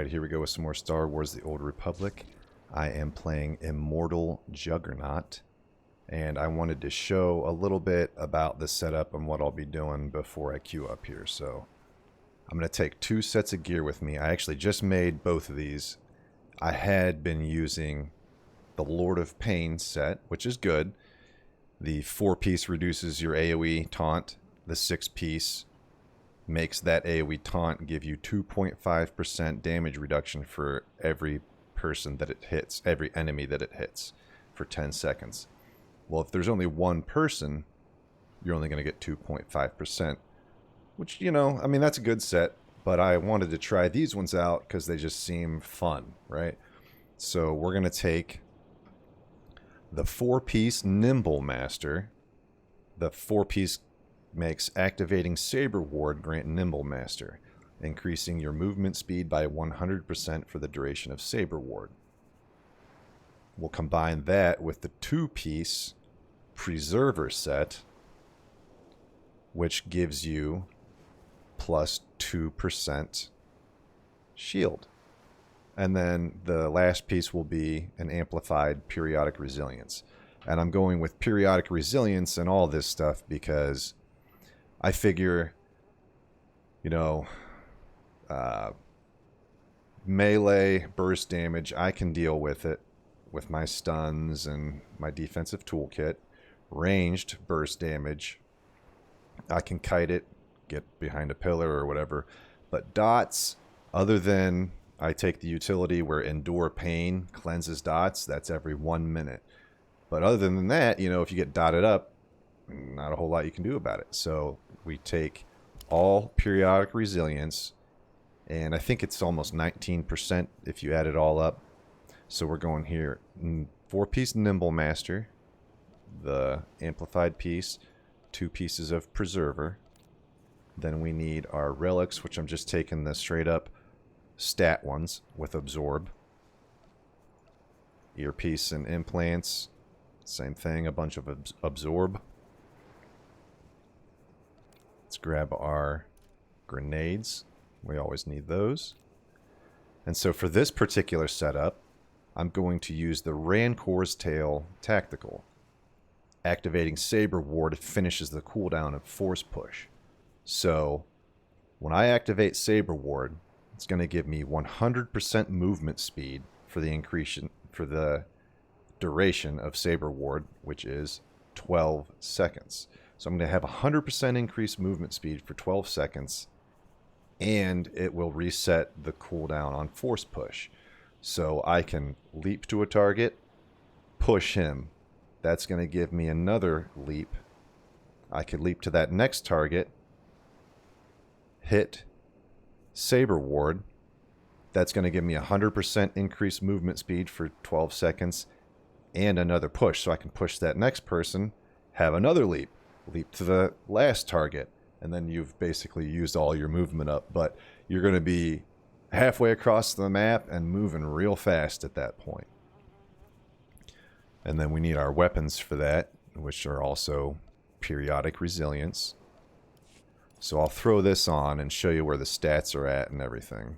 Alright, here we go with some more Star Wars The Old Republic. I am playing Immortal Juggernaut, and I wanted to show a little bit about the setup and what I'll be doing before I queue up here. So I'm going to take 2 sets of gear with me. I actually just made both of these. I had been using the Lord of Pain set, which is good. The 4-piece reduces your AoE taunt. The 6-piece makes that AoE taunt give you 2.5% damage reduction for every person that it hits, every enemy that it hits for 10 seconds. Well, if there's only one person, you're only going to get 2.5%, which, you know, I mean, that's a good set, but I wanted to try these ones out because they just seem fun, right? So we're going to take the 4-piece Nimble Master. The 4-piece makes activating Saber Ward grant Nimble Master, increasing your movement speed by 100% for the duration of Saber Ward. We'll combine that with the 2-piece Preserver set, which gives you plus 2% shield. And then the last piece will be an amplified periodic resilience. And I'm going with periodic resilience and all this stuff because I figure, you know, melee burst damage, I can deal with it with my stuns and my defensive toolkit. Ranged burst damage, I can kite it, get behind a pillar or whatever. But dots, other than I take the utility where Endure Pain cleanses dots, that's every 1 minute. But other than that, you know, if you get dotted up, not a whole lot you can do about it. So we take all periodic resilience, and I think it's almost 19% if you add it all up. So we're going here, 4-piece Nimble Master, the amplified piece, 2 pieces of Preserver. Then we need our relics, which I'm just taking the straight up stat ones with Absorb. Earpiece and implants, same thing, a bunch of Absorb. Let's grab our grenades. We always need those. And so for this particular setup, I'm going to use the Rancor's Tail Tactical. Activating Saber Ward finishes the cooldown of Force Push. So when I activate Saber Ward, it's going to give me 100% movement speed for the duration of Saber Ward, which is 12 seconds. So I'm going to have 100% increased movement speed for 12 seconds, and it will reset the cooldown on Force Push. So I can leap to a target, push him. That's going to give me another leap. I could leap to that next target, hit Saber Ward. That's going to give me 100% increased movement speed for 12 seconds and another push. So I can push that next person, have another leap to the last target, and then you've basically used all your movement up. But you're going to be halfway across the map and moving real fast at that point. And then we need our weapons for that, which are also periodic resilience. So I'll throw this on and show you where the stats are at and everything.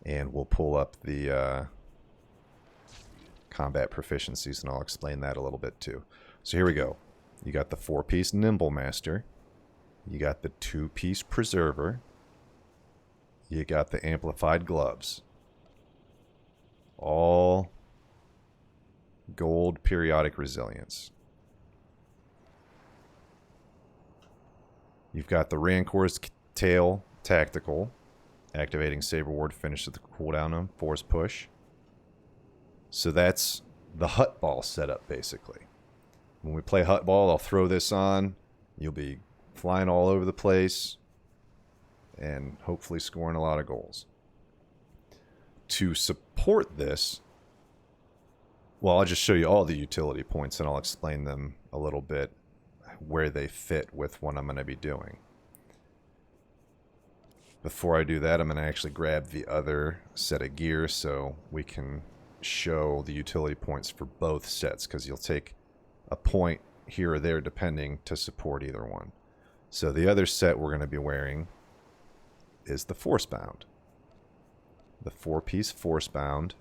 And we'll pull up the combat proficiencies, and I'll explain that a little bit too. So here we go. You got the 4-piece Nimble Master. You got the 2-piece Preserver. You got the amplified gloves. All gold periodic resilience. You've got the Rancor's Tail Tactical. Activating Saber Ward finishes the cooldown on Force Push. So that's the Hut Ball setup, basically. When we play Hut Ball, I'll throw this on. You'll be flying all over the place and hopefully scoring a lot of goals. To support this, well, I'll just show you all the utility points and I'll explain them a little bit where they fit with what I'm going to be doing. Before I do that, I'm going to actually grab the other set of gear so we can show the utility points for both sets, because you'll take a point here or there depending to support either one. So the other set we're going to be wearing is the force bound. The 4-piece force bound,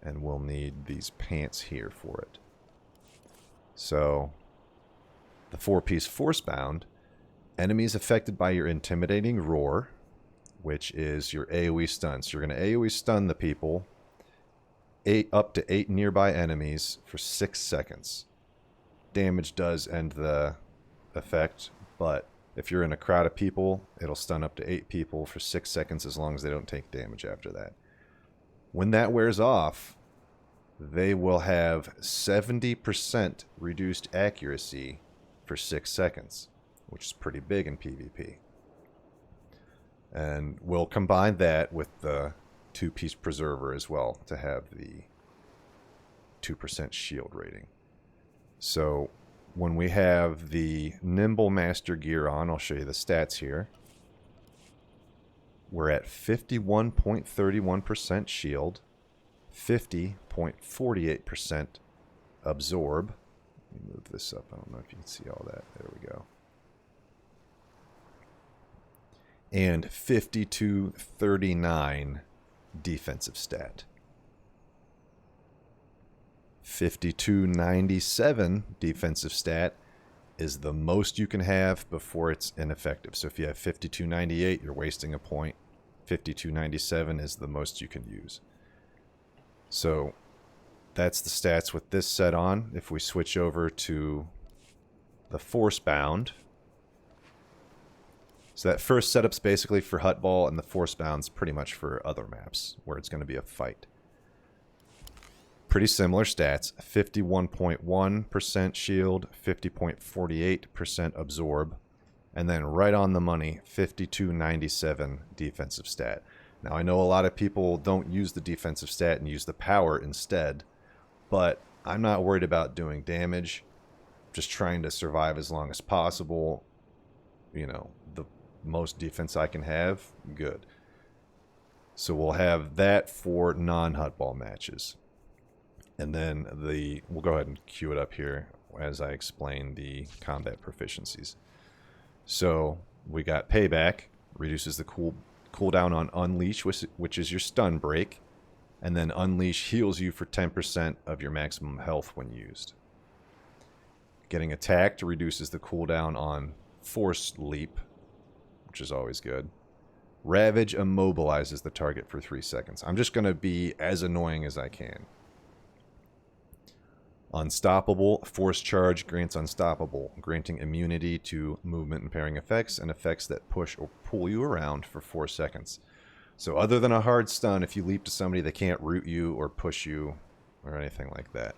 and we'll need these pants here for it. So, the 4-piece force bound, enemies affected by your intimidating roar, which is your AoE stun. So you're going to AoE stun the people, up to 8 nearby enemies for 6 seconds. Damage does end the effect, but if you're in a crowd of people, it'll stun up to 8 people for 6 seconds as long as they don't take damage after that. When that wears off, they will have 70% reduced accuracy for 6 seconds, which is pretty big in PvP. And we'll combine that with the 2-piece preserver as well to have the 2% shield rating. So when we have the Nimble Master gear on, I'll show you the stats here. We're at 51.31% shield, 50.48% absorb. Let me move this up. I don't know if you can see all that. There we go. And 52.39 defensive stat. 52.97 defensive stat is the most you can have before it's ineffective. So if you have 52.98, you're wasting a point. 52.97 is the most you can use. So that's the stats with this set on. If we switch over to the force bound, so that first setup's basically for Hut Ball, and the force bound's pretty much for other maps where it's going to be a fight. Pretty similar stats, 51.1% shield, 50.48% absorb, and then right on the money, 52.97 defensive stat. Now I know a lot of people don't use the defensive stat and use the power instead, but I'm not worried about doing damage, just trying to survive as long as possible. You know, the most defense I can have, good. So we'll have that for non-Hut Ball matches. And then we'll go ahead and cue it up here as I explain the combat proficiencies. So we got Payback, reduces the cooldown on Unleash, which is your stun break. And then Unleash heals you for 10% of your maximum health when used. Getting Attacked reduces the cooldown on Force Leap, which is always good. Ravage immobilizes the target for 3 seconds. I'm just going to be as annoying as I can. Unstoppable, Force Charge grants Unstoppable, granting immunity to movement impairing effects and effects that push or pull you around for 4 seconds. So other than a hard stun, if you leap to somebody, they can't root you or push you or anything like that.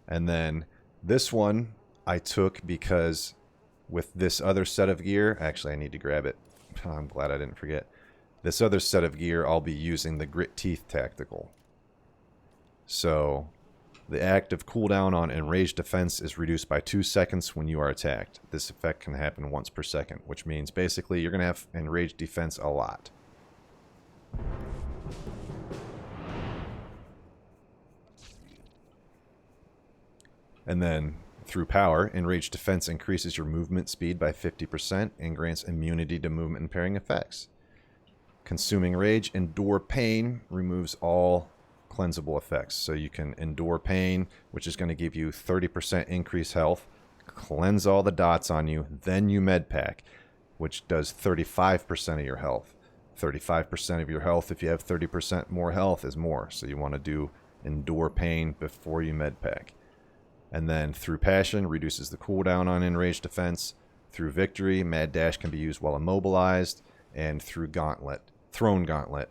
And then this one I took because with this other set of gear, actually I need to grab it. I'm glad I didn't forget. This other set of gear, I'll be using the Grit Teeth Tactical. So the active cooldown on Enraged Defense is reduced by 2 seconds when you are attacked. This effect can happen once per second, which means basically you're going to have Enraged Defense a lot. And then through power, Enraged Defense increases your movement speed by 50% and grants immunity to movement impairing effects. Consuming Rage, Endure Pain removes all cleansable effects. So you can endure pain, which is going to give you 30% increased health, cleanse all the dots on you, then you med pack, which does 35% of your health. 35% of your health, if you have 30% more health, is more. So you want to do endure pain before you med pack. And then through Passion, reduces the cooldown on Enraged Defense. Through Victory, Mad Dash can be used while immobilized. And through Gauntlet, Throne Gauntlet,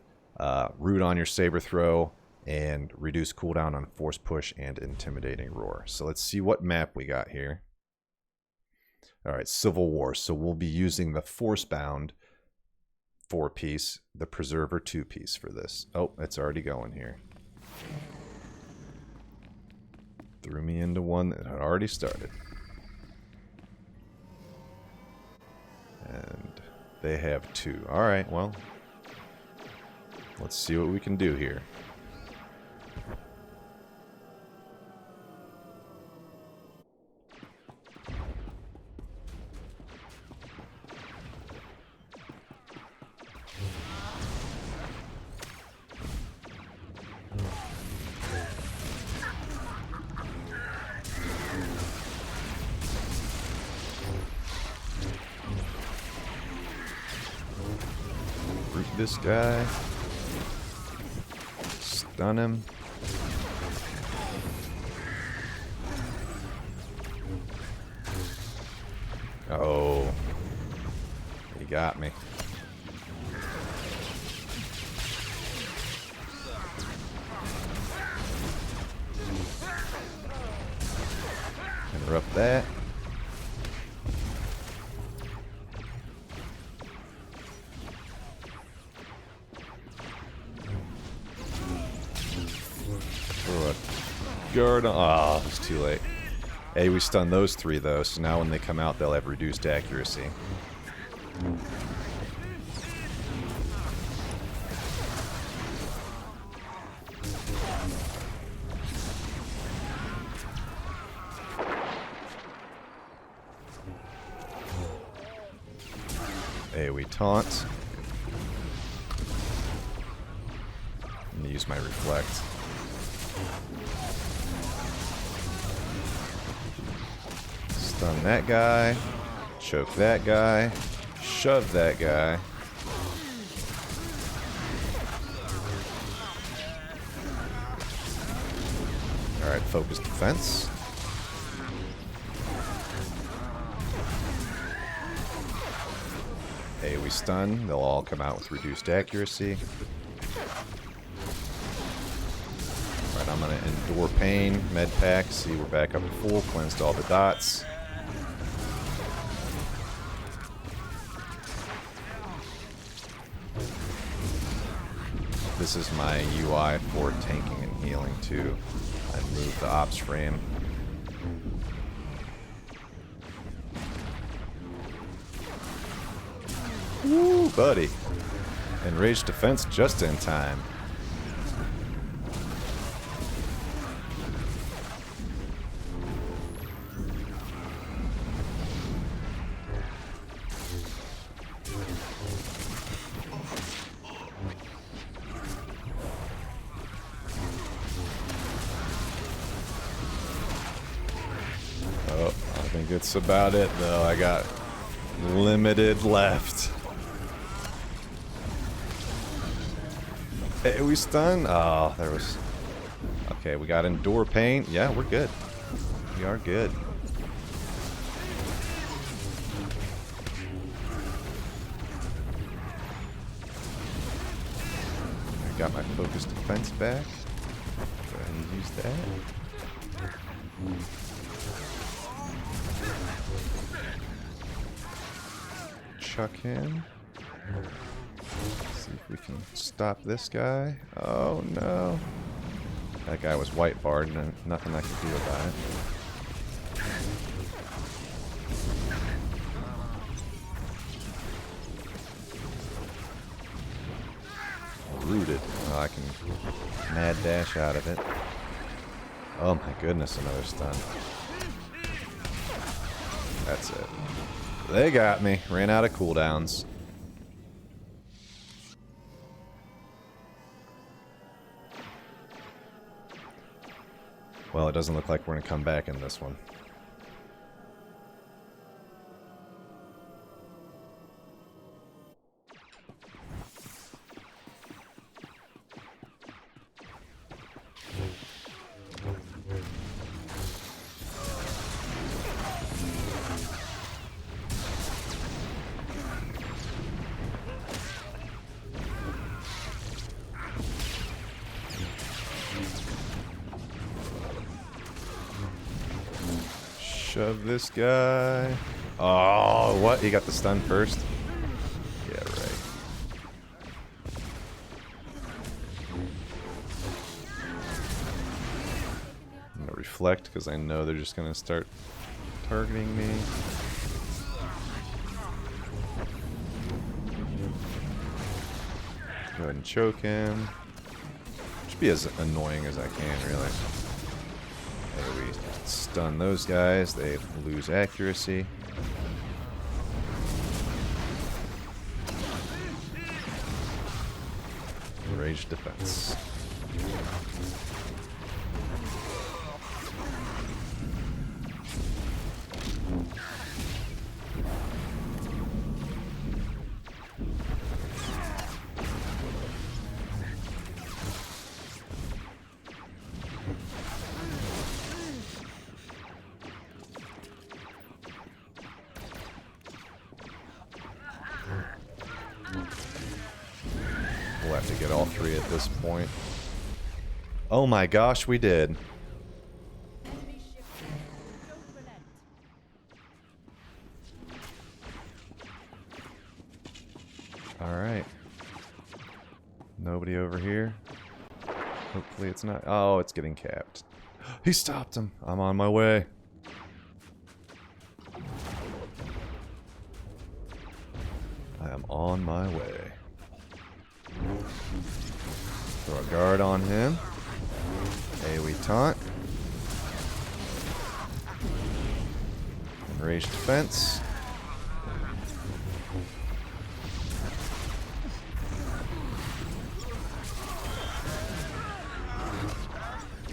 root on your Saber Throw, and reduce cooldown on Force Push and Intimidating Roar. So let's see what map we got here. Alright, Civil War. So we'll be using the Force Bound 4-piece, the Preserver 2-piece for this. Oh, it's already going here. Threw me into one that had already started. And they have 2. Alright, well, let's see what we can do here. this guy. Stun him. Oh. He got me. Interrupt that. Guard. Oh, it's too late. Hey, we stunned those three though, so now when they come out, they'll have reduced accuracy. Hey, we taunt. I'm gonna use my reflect. Stun that guy, choke that guy, shove that guy. Alright, focus defense. Hey, we stun. They'll all come out with reduced accuracy. Alright, I'm gonna endure pain, med pack, see we're back up to full, cleansed all the dots. This is my UI for tanking and healing too. I moved the ops frame. Woo, buddy. Enraged defense just in time. Oh, I think it's about it though. I got limited left. Hey, we stun? Oh, there was... Okay, we got endure pain. Yeah, we're good. We are good. I got my focus defense back. Go ahead and use that. Chuck him. See if we can stop this guy. Oh no. That guy was white barred and nothing I could do about it. Rooted. Oh, I can mad dash out of it. Oh my goodness, another stun. That's it. They got me. Ran out of cooldowns. Well, it doesn't look like we're going to come back in this one. Shove this guy. Oh, what? He got the stun first? Yeah, right. I'm gonna reflect because I know they're just gonna start targeting me. Go ahead and choke him. Should be as annoying as I can, really. There we stun those guys, they lose accuracy. Rage defense. infantry at this point. Oh my gosh, we did. Alright. Nobody over here. Hopefully it's not. Oh, it's getting capped. He stopped him. I'm on my way. I am on my way. Throw a guard on him. AoE taunt. Enraged defense.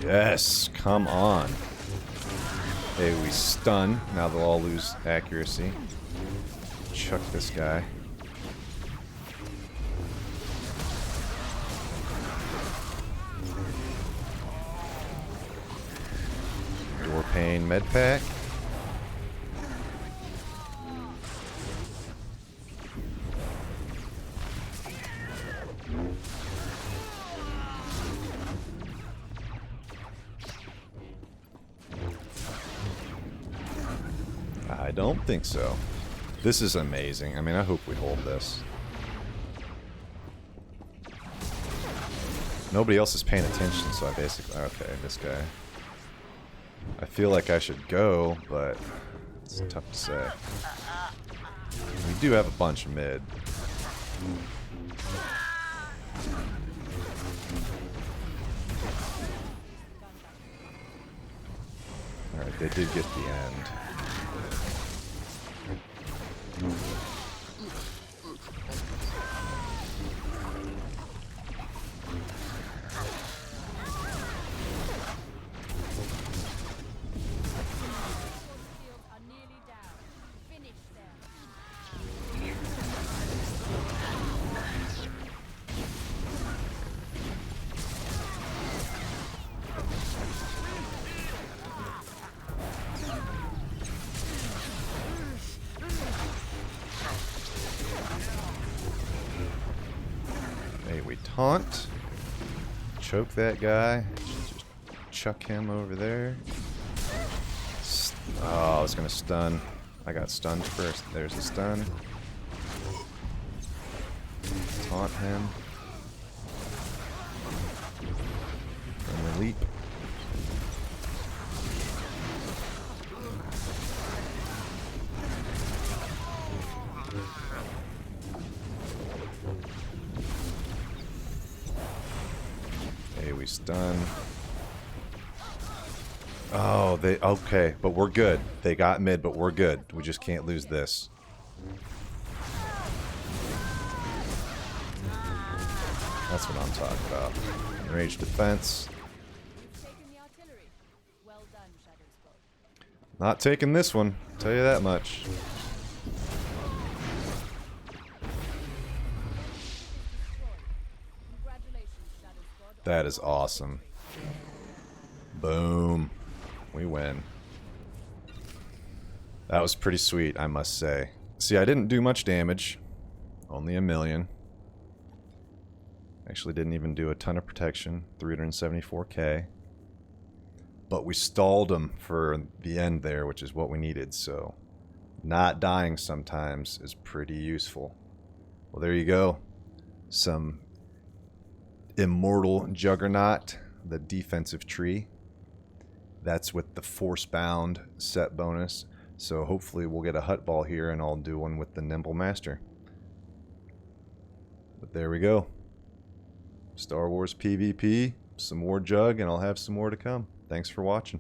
Yes, come on. AoE stun. Now they'll all lose accuracy. Chuck this guy. Door pane med pack. I don't think so. This is amazing. I mean, I hope we hold this. Nobody else is paying attention, so I basically... Okay, this guy. I feel like I should go, but it's tough to say. We do have a bunch of mid. Alright, they did get the end. We taunt, choke that guy, just chuck him over there. Oh, I was gonna stun. I got stunned first. There's the stun. Taunt him. Friendly leap. We stun. Oh, they... Okay, but we're good. They got mid, but we're good. We just can't lose this. That's what I'm talking about. Enraged defense. Not taking this one. I'll tell you that much. That is awesome. Boom. We win. That was pretty sweet, I must say. See, I didn't do much damage. Only 1,000,000. Actually didn't even do a ton of protection. 374k. But we stalled them for the end there, which is what we needed, so... Not dying sometimes is pretty useful. Well, there you go. Some... Immortal Juggernaut, the defensive tree. That's with the Force-bound set bonus. So hopefully we'll get a hut ball here and I'll do one with the Nimble Master. But there we go. Star Wars PvP, some more Jug, and I'll have some more to come. Thanks for watching.